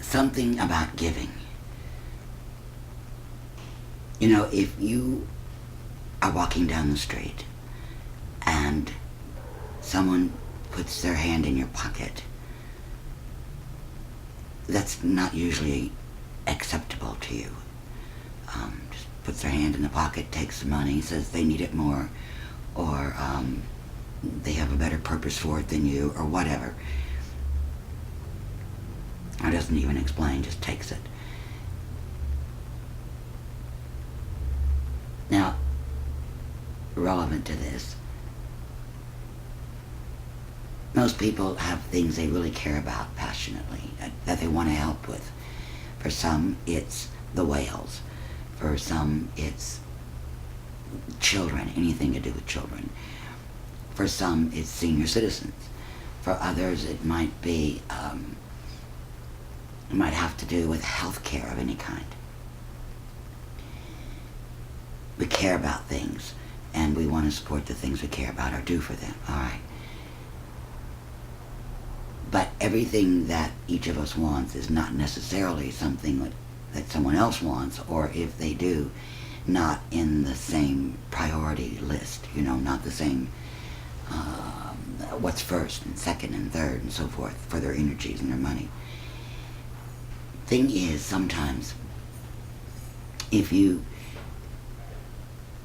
something about giving. You know, if you are walking down the street and someone puts their hand in your pocket, that's not usually acceptable to you. Just puts their hand in the pocket, takes the money, says they need it more, or they have a better purpose for it than you, or whatever. Or doesn't even explain, just takes it. Now, relevant to this, most people have things they really care about passionately, that they want to help with. For some, it's the whales. For some, it's children, anything to do with children. For some, it's senior citizens. For others, it might be, it might have to do with health care of any kind. We care about things, and we want to support the things we care about or do for them, all right? But everything that each of us wants is not necessarily something that someone else wants, or if they do, not in the same priority list, you know, not the same what's first and second and third and so forth for their energies and their money. Thing is, sometimes if you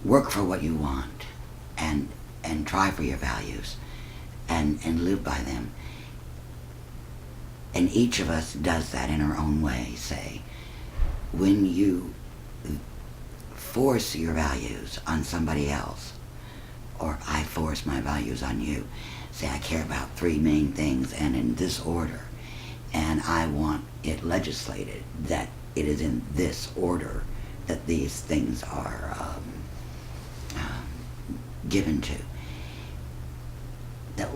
work for what you want and try for your values and live by them, and each of us does that in our own way, say, when you force your values on somebody else, or I force my values on you, say I care about 3 main things and in this order, and I want it legislated that it is in this order that these things are given to. That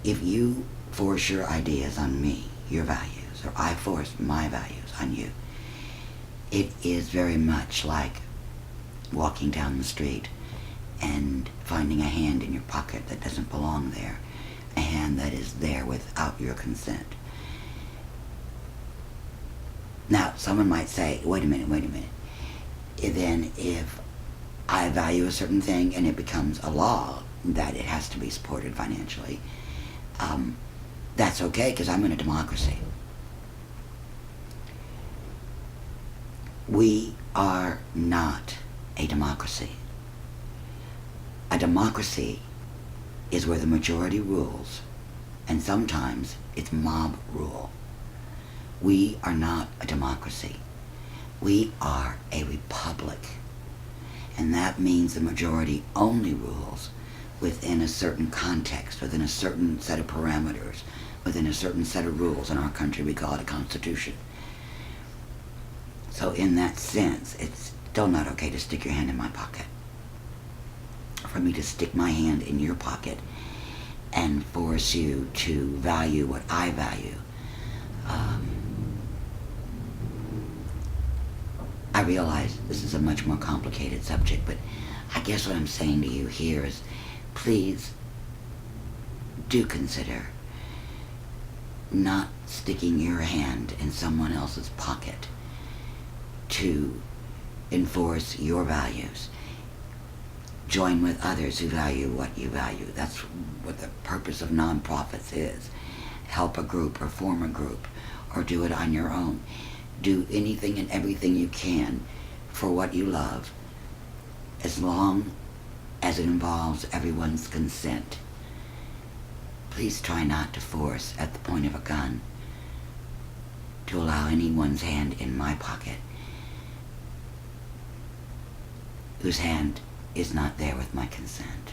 if you force your ideas on me, your values, or I force my values on you, it is very much like walking down the street and finding a hand in your pocket that doesn't belong there, a hand that is there without your consent. Now, someone might say, wait a minute. Then if I value a certain thing and it becomes a law that it has to be supported financially, that's okay, because I'm in a democracy. We are not a democracy. A democracy is where the majority rules, and sometimes it's mob rule. We are not a democracy. We are a republic. And that means the majority only rules within a certain context, within a certain set of parameters, within a certain set of rules. In our country, we call it a constitution. So in that sense, it's still not okay to stick your hand in my pocket. For me to stick my hand in your pocket and force you to value what I value. I realize this is a much more complicated subject, but I guess what I'm saying to you here is, please do consider not sticking your hand in someone else's pocket to enforce your values. Join with others who value what you value. That's what the purpose of nonprofits is. Help a group or form a group, or do it on your own. Do anything and everything you can for what you love, as long as it involves everyone's consent. Please try not to force, at the point of a gun, to allow anyone's hand in my pocket whose hand is not there with my consent.